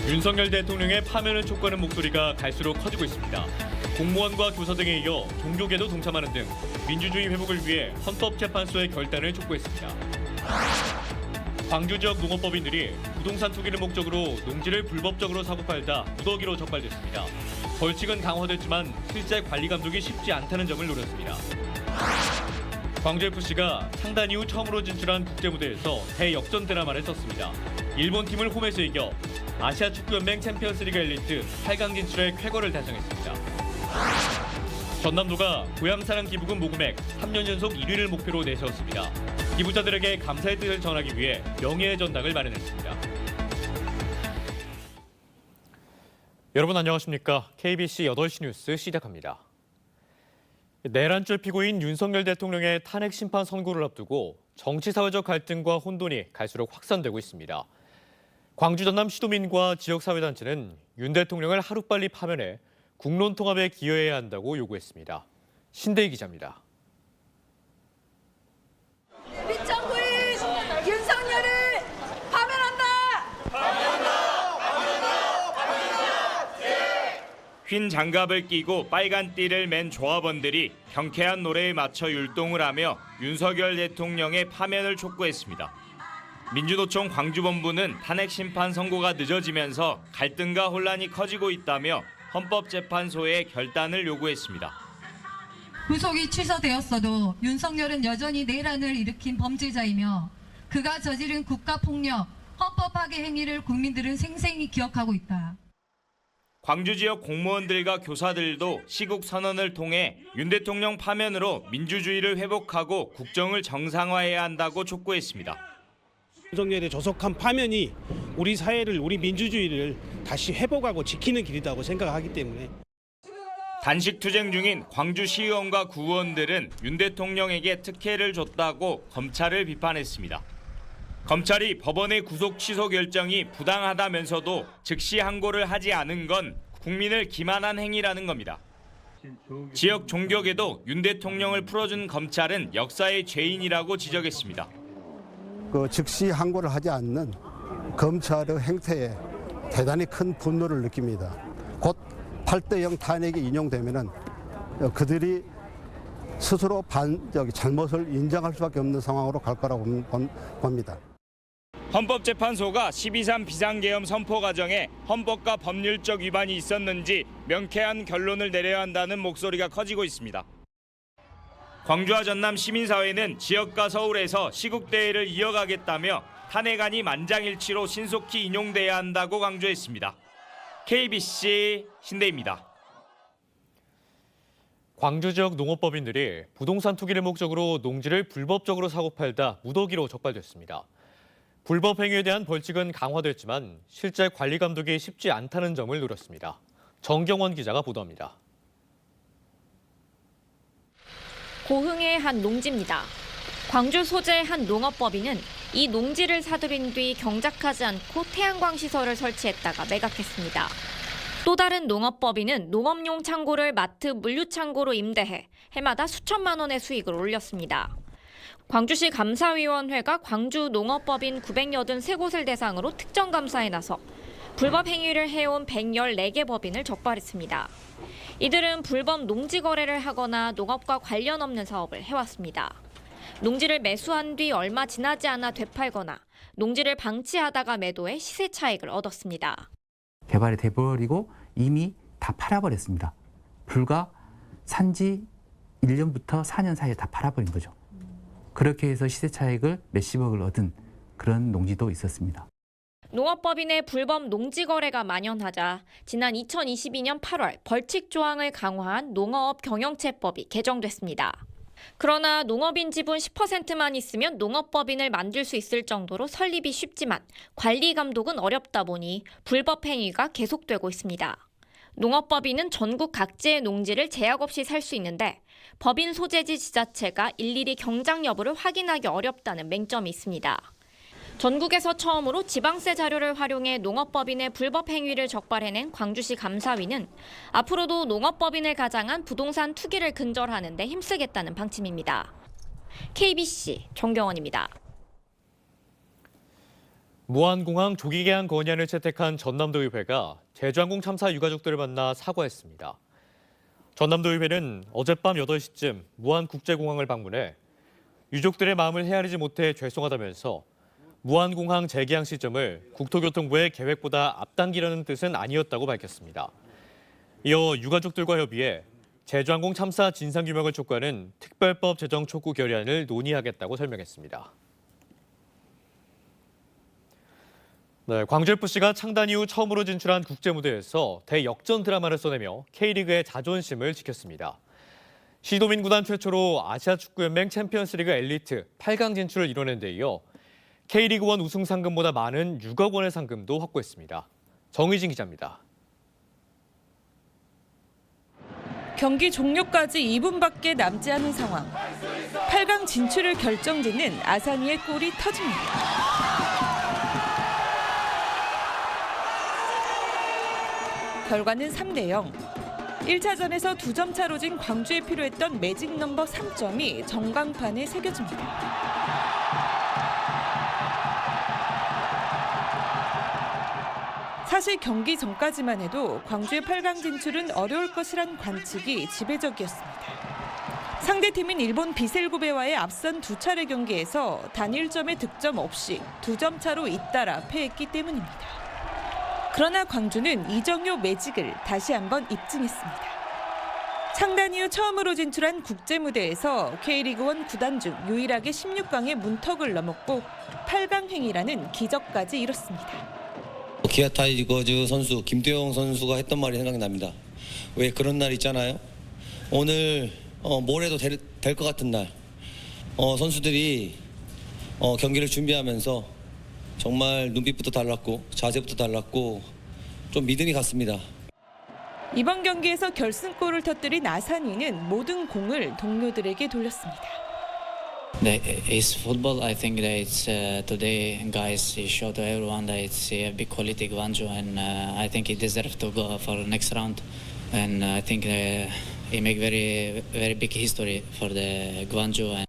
윤석열 대통령의 파면을 촉구하는 목소리가 갈수록 커지고 있습니다. 공무원과 교사 등에 이어 종교계도 동참하는 등 민주주의 회복을 위해 헌법재판소의 결단을 촉구했습니다. 광주 지역 농업법인들이 부동산 투기를 목적으로 농지를 불법적으로 사고 팔다 무더기로 적발됐습니다. 벌칙은 강화됐지만 실제 관리 감독이 쉽지 않다는 점을 노렸습니다. 광주FC가 창단 이후 처음으로 진출한 국제무대에서 대역전 드라마를 썼습니다. 일본 팀을 홈에서 이겨 아시아 축구연맹 챔피언스리그 엘리트 8강 진출의 쾌거를 달성했습니다. 전남도가 고향사랑 기부금 모금액 3년 연속 1위를 목표로 내세웠습니다. 기부자들에게 감사의 뜻을 전하기 위해 명예의 전당을 마련했습니다. 여러분 안녕하십니까? KBC 8시 뉴스 시작합니다. 내란죄 피고인 윤석열 대통령의 탄핵 심판 선고를 앞두고 정치사회적 갈등과 혼돈이 갈수록 확산되고 있습니다. 광주 전남 시도민과 지역사회단체는 윤 대통령을 하루빨리 파면해 국론 통합에 기여해야 한다고 요구했습니다. 신대희 기자입니다. 민정부인 윤석열을 파면한다! 흰 장갑을 끼고 빨간 띠를 맨 조합원들이 경쾌한 노래에 맞춰 율동을 하며 윤석열 대통령의 파면을 촉구했습니다. 민주노총 광주본부는 탄핵 심판 선고가 늦어지면서 갈등과 혼란이 커지고 있다며 헌법재판소에 결단을 요구했습니다. 구속이 취소되었어도 윤석열은 여전히 내란을 일으킨 범죄자이며 그가 저지른 국가폭력, 헌법 파괴 행위를 국민들은 생생히 기억하고 있다. 광주 지역 공무원들과 교사들도 시국 선언을 통해 윤 대통령 파면으로 민주주의를 회복하고 국정을 정상화해야 한다고 촉구했습니다. 윤석열의 조속한 파면이 우리 사회를, 우리 민주주의를 다시 회복하고 지키는 길이라고 생각하기 때문에 단식 투쟁 중인 광주시의원과 구의원들은 윤 대통령에게 특혜를 줬다고 검찰을 비판했습니다. 검찰이 법원의 구속 취소 결정이 부당하다면서도 즉시 항고를 하지 않은 건 국민을 기만한 행위라는 겁니다. 지역 종교계도 윤 대통령을 풀어준 검찰은 역사의 죄인이라고 지적했습니다. 즉시 항고를 하지 않는 검찰의 행태에 대단히 큰 분노를 느낍니다. 곧 8대0 탄핵이 인용되면은 그들이 스스로 잘못을 인정할 수밖에 없는 상황으로 갈 거라고 봅니다. 헌법재판소가 12.3 비상계엄 선포 과정에 헌법과 법률적 위반이 있었는지 명쾌한 결론을 내려야 한다는 목소리가 커지고 있습니다. 광주와 전남 시민사회는 지역과 서울에서 시국대회를 이어가겠다며 탄핵안이 만장일치로 신속히 인용돼야 한다고 강조했습니다. KBC 신대입니다. 광주 지역 농업법인들이 부동산 투기를 목적으로 농지를 불법적으로 사고 팔다 무더기로 적발됐습니다. 불법 행위에 대한 벌칙은 강화됐지만 실제 관리 감독이 쉽지 않다는 점을 노렸습니다. 정경원 기자가 보도합니다. 고흥의 한 농지입니다. 광주 소재의 한 농업법인은 이 농지를 사들인 뒤 경작하지 않고 태양광 시설을 설치했다가 매각했습니다. 또 다른 농업법인은 농업용 창고를 마트 물류창고로 임대해 해마다 수천만 원의 수익을 올렸습니다. 광주시 감사위원회가 광주 농업법인 983곳을 대상으로 특정 감사에 나서 불법 행위를 해온 114개 법인을 적발했습니다. 이들은 불법 농지 거래를 하거나 농업과 관련 없는 사업을 해왔습니다. 농지를 매수한 뒤 얼마 지나지 않아 되팔거나 농지를 방치하다가 매도해 시세 차익을 얻었습니다. 개발이 돼버리고 이미 다 팔아버렸습니다. 불과 산지 1년부터 4년 사이에 다 팔아버린 거죠. 그렇게 해서 시세 차익을 몇십억을 얻은 그런 농지도 있었습니다. 농업법인의 불법 농지 거래가 만연하자 지난 2022년 8월 벌칙 조항을 강화한 농어업 경영체법이 개정됐습니다. 그러나 농업인 지분 10%만 있으면 농업법인을 만들 수 있을 정도로 설립이 쉽지만 관리 감독은 어렵다 보니 불법 행위가 계속되고 있습니다. 농업법인은 전국 각지의 농지를 제약 없이 살 수 있는데 법인 소재지 지자체가 일일이 경작 여부를 확인하기 어렵다는 맹점이 있습니다. 전국에서 처음으로 지방세 자료를 활용해 농업법인의 불법 행위를 적발해낸 광주시 감사위는 앞으로도 농업법인을 가장한 부동산 투기를 근절하는 데 힘쓰겠다는 방침입니다. KBC 정경원입니다. 5월 1일 정경원입니다. 5월 1일 5월 1일 무안공항 조기 개항 건의안을 채택한 전남도의회가 제주항공 참사 유가족들을 만나 사과했습니다. 전남도의회는 어젯밤 8시쯤 무안국제공항을 방문해 유족들의 마음을 헤아리지 못해 죄송하다면서 무안공항 재개항 시점을 국토교통부의 계획보다 앞당기려는 뜻은 아니었다고 밝혔습니다. 이어 유가족들과 협의해 제주항공 참사 진상규명을 촉구하는 특별법 제정 촉구 결의안을 논의하겠다고 설명했습니다. 네, 광주FC가 창단 이후 처음으로 진출한 국제무대에서 대역전 드라마를 써내며 K리그의 자존심을 지켰습니다. 시도민 구단 최초로 아시아축구연맹 챔피언스리그 엘리트 8강 진출을 이뤄낸 데 이어 K리그1 우승 상금보다 많은 6억 원의 상금도 확보했습니다. 정의진 기자입니다. 경기 종료까지 2분밖에 남지 않은 상황. 8강 진출을 결정짓는 아사니의 골이 터집니다. 결과는 3대0. 1차전에서 2점 차로 진 광주에 필요했던 매직 넘버 3점이 전광판에 새겨집니다. 사실 경기 전까지만 해도 광주의 8강 진출은 어려울 것이란 관측이 지배적이었습니다. 상대팀인 일본 비셀고베와의 앞선 2차례 경기에서 단 1점의 득점 없이 2점 차로 잇따라 패했기 때문입니다. 그러나 광주는 이정효 매직을 다시 한번 입증했습니다. 창단 이후 처음으로 진출한 국제무대에서 K리그1 구단 중 유일하게 16강의 문턱을 넘었고 8강 행이라는 기적까지 이뤘습니다. 기아 타이거즈 선수 김태형 선수가 했던 말이 생각이 납니다. 왜 그런 날 있잖아요. 오늘 모레도 될 것 같은 날 선수들이 경기를 준비하면서 정말 눈빛부터 달랐고 자세부터 달랐고 좀 믿음이 갔습니다. 이번 경기에서 결승골을 터뜨린 아사니는 모든 공을 동료들에게 돌렸습니다. It's football. I think that it's today, guys. He showed to everyone that it's a big quality Gwangju, and I think he deserves to go for the next round. And I think he make very big history for the Gwangju. And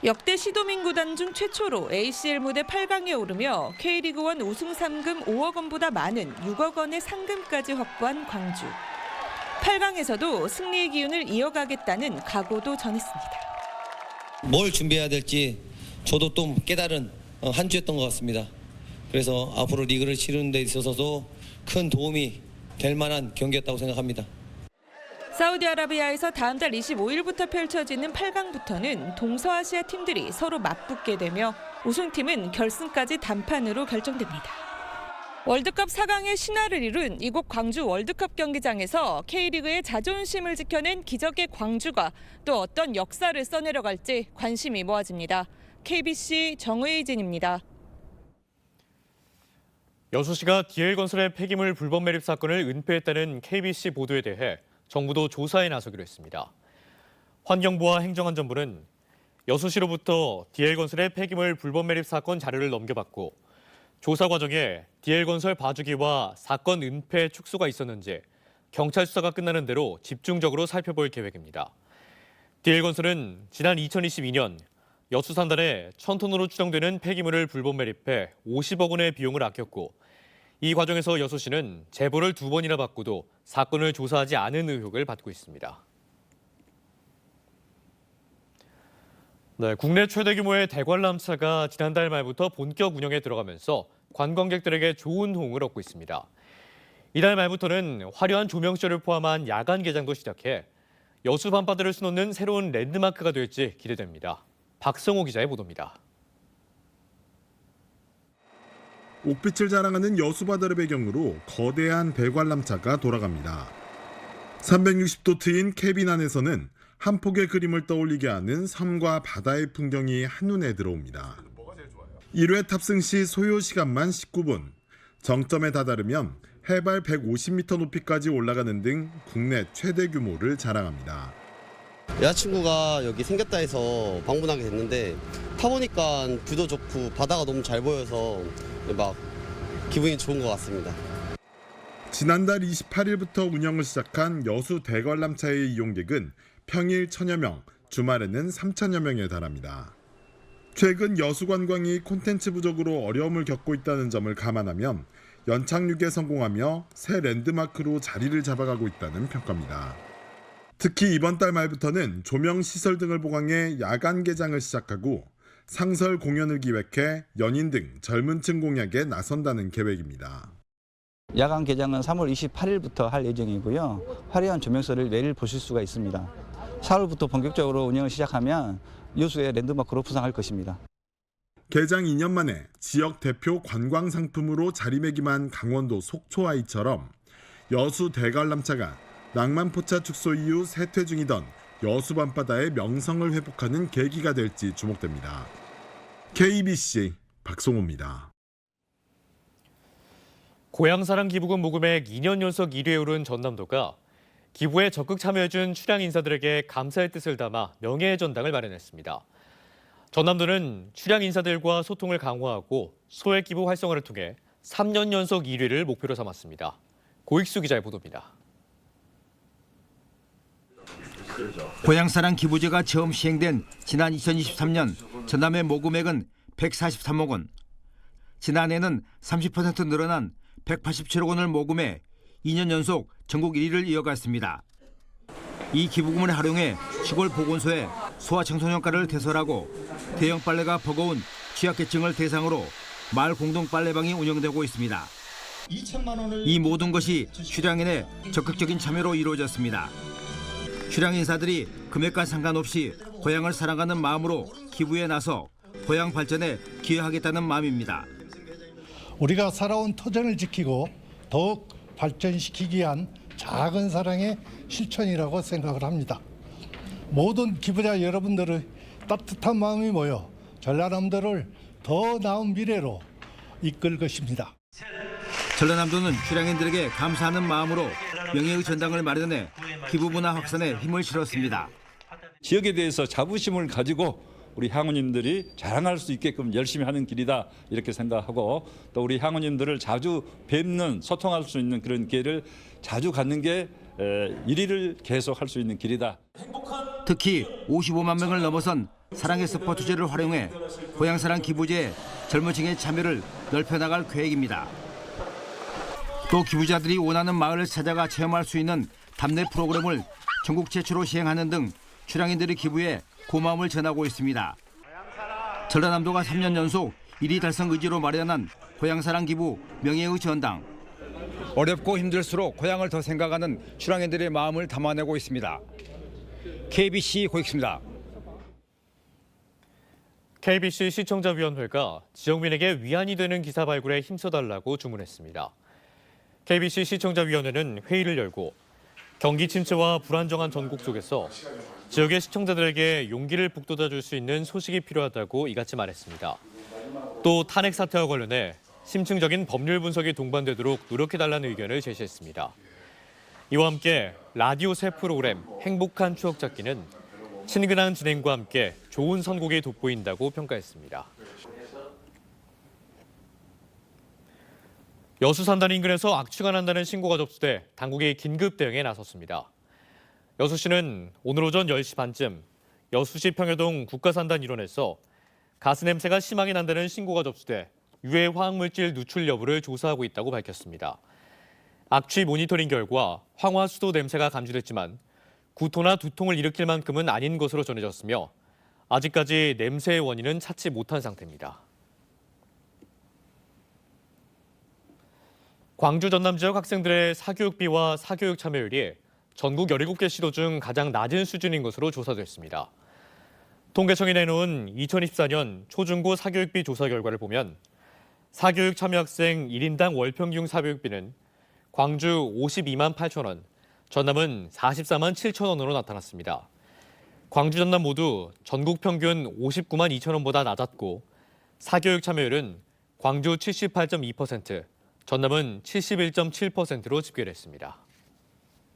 역대 시도민 구단 중 최초로 ACL 무대 8강에 오르며 K리그1 우승 상금 5억 원보다 많은 6억 원의 상금까지 확보한 광주. 8강에서도 승리의 기운을 이어가겠다는 각오도 전했습니다. 뭘 준비해야 될지 저도 또 깨달은 한 주였던 것 같습니다. 그래서 앞으로 리그를 치르는 데 있어서도 큰 도움이 될 만한 경기였다고 생각합니다. 사우디아라비아에서 다음 달 25일부터 펼쳐지는 8강부터는 동서아시아 팀들이 서로 맞붙게 되며 우승팀은 결승까지 단판으로 결정됩니다. 월드컵 4강의 신화를 이룬 이곳 광주 월드컵 경기장에서 K리그의 자존심을 지켜낸 기적의 광주가 또 어떤 역사를 써내려갈지 관심이 모아집니다. KBC 정의진입니다. 여수시가 DL건설의 폐기물 불법 매립 사건을 은폐했다는 KBC 보도에 대해 정부도 조사에 나서기로 했습니다. 환경부와 행정안전부는 여수시로부터 DL건설의 폐기물 불법 매립 사건 자료를 넘겨받고 조사 과정에 DL건설 봐주기와 사건 은폐 축소가 있었는지 경찰 수사가 끝나는 대로 집중적으로 살펴볼 계획입니다. DL건설은 지난 2022년 여수 산단에 1,000톤으로 추정되는 폐기물을 불법 매립해 50억 원의 비용을 아꼈고 이 과정에서 여수시는 제보를 2번이나 받고도 사건을 조사하지 않은 의혹을 받고 있습니다. 네, 국내 최대 규모의 대관람차가 지난달 말부터 본격 운영에 들어가면서 관광객들에게 좋은 호응을 얻고 있습니다. 이달 말부터는 화려한 조명쇼를 포함한 야간 개장도 시작해 여수 밤바다를 수놓는 새로운 랜드마크가 될지 기대됩니다. 박성호 기자의 보도입니다. 옥빛을 자랑하는 여수바다를 배경으로 거대한 대관람차가 돌아갑니다. 360도 트인 캐빈 안에서는 한 폭의 그림을 떠올리게 하는 섬과 바다의 풍경이 한눈에 들어옵니다. 1회 탑승 시 소요 시간만 19분, 정점에 다다르면 해발 150m 높이까지 올라가는 등 국내 최대 규모를 자랑합니다. 여자친구가 여기 생겼다 해서 방문하게 됐는데 타보니까 뷰도 좋고 바다가 너무 잘 보여서 막 기분이 좋은 것 같습니다. 지난달 28일부터 운영을 시작한 여수 대관람차의 이용객은 평일 1,000여 명, 주말에는 3,000여 명에 달합니다. 최근 여수 관광이 콘텐츠 부족으로 어려움을 겪고 있다는 점을 감안하면 연착륙에 성공하며 새 랜드마크로 자리를 잡아가고 있다는 평가입니다. 특히 이번 달 말부터는 조명 시설 등을 보강해 야간 개장을 시작하고 상설 공연을 기획해 연인 등 젊은 층 공략에 나선다는 계획입니다. 야간 개장은 3월 28일부터 할 예정이고요. 화려한 조명설을 내일 보실 수가 있습니다. 4월부터 본격적으로 운영을 시작하면 여수의 랜드마크로 부상할 것입니다. 개장 2년 만에 지역 대표 관광 상품으로 자리매김한 강원도 속초아이처럼 여수 대관람차가 낭만포차 축소 이후 쇠퇴 중이던 여수 밤바다의 명성을 회복하는 계기가 될지 주목됩니다. KBC 박송호입니다. 고향사랑 기부금 모금액 2년 연속 1위에 오른 전남도가 기부에 적극 참여해준 출향 인사들에게 감사의 뜻을 담아 명예의 전당을 마련했습니다. 전남도는 출향 인사들과 소통을 강화하고 소액 기부 활성화를 통해 3년 연속 1위를 목표로 삼았습니다. 고익수 기자의 보도입니다. 고향사랑 기부제가 처음 시행된 지난 2023년 전남의 모금액은 143억 원. 지난해는 30% 늘어난 187억 원을 모금해 2년 연속 전국 1위를 이어갔습니다. 이 기부금을 활용해 시골 보건소에 소아청소년과를 개설하고 대형 빨래가 버거운 취약계층을 대상으로 마을 공동 빨래방이 운영되고 있습니다. 이 모든 것이 출향인의 적극적인 참여로 이루어졌습니다. 출향 인사들이 금액과 상관없이 고향을 사랑하는 마음으로 기부에 나서 고향 발전에 기여하겠다는 마음입니다. 우리가 살아온 터전을 지키고 더욱 발전시키기 위한 작은 사랑의 실천이라고 생각을 합니다. 모든 기부자 여러분들의 따뜻한 마음이 모여 전라남도를 더 나은 미래로 이끌 것입니다. 전라남도는 출향인들에게 감사하는 마음으로 명예의 전당을 마련해 기부 문화 확산에 힘을 실었습니다. 지역에 대해서 자부심을 가지고 우리 향우님들이 자랑할 수 있게끔 열심히 하는 길이다 이렇게 생각하고 또 우리 향우님들을 자주 뵙는 소통할 수 있는 그런 기회를 자주 갖는 게 1위를 계속할 수 있는 길이다. 특히 55만 명을 넘어선 사랑의 서포트제를 활용해 고향사랑 기부제에 젊은 층의 참여를 넓혀나갈 계획입니다. 또 기부자들이 원하는 마을을 찾아가 체험할 수 있는 답례 프로그램을 전국 최초로 시행하는 등 출향인들의 기부에 고마움을 전하고 있습니다. 전라남도가 3년 연속 1위 달성 의지로 마련한 고향사랑 기부 명예의 전당. 어렵고 힘들수록 고향을 더 생각하는 출향인들의 마음을 담아내고 있습니다. KBC 고익수입니다. KBC 시청자위원회가 지역민에게 위안이 되는 기사 발굴에 힘써달라고 주문했습니다. KBC 시청자위원회는 회의를 열고 경기 침체와 불안정한 전국 속에서 지역의 시청자들에게 용기를 북돋아줄 수 있는 소식이 필요하다고 이같이 말했습니다. 또 탄핵 사태와 관련해 심층적인 법률 분석이 동반되도록 노력해달라는 의견을 제시했습니다. 이와 함께 라디오 새 프로그램 행복한 추억 찾기는 친근한 진행과 함께 좋은 선곡이 돋보인다고 평가했습니다. 여수 산단 인근에서 악취가 난다는 신고가 접수돼 당국이 긴급 대응에 나섰습니다. 여수시는 오늘 오전 10시 반쯤 여수시 평여동 국가산단 일원에서 가스 냄새가 심하게 난다는 신고가 접수돼 유해 화학물질 누출 여부를 조사하고 있다고 밝혔습니다. 악취 모니터링 결과 황화수도 냄새가 감지됐지만 구토나 두통을 일으킬 만큼은 아닌 것으로 전해졌으며 아직까지 냄새의 원인은 찾지 못한 상태입니다. 광주 전남 지역 학생들의 사교육비와 사교육 참여율이 전국 17개 시도 중 가장 낮은 수준인 것으로 조사됐습니다. 통계청이 내놓은 2024년 초중고 사교육비 조사 결과를 보면 사교육 참여 학생 1인당 월 평균 사교육비는 광주 52만 8천 원, 전남은 44만 7천 원으로 나타났습니다. 광주, 전남 모두 전국 평균 59만 2천 원보다 낮았고 사교육 참여율은 광주 78.2%, 전남은 71.7%로 집계됐습니다.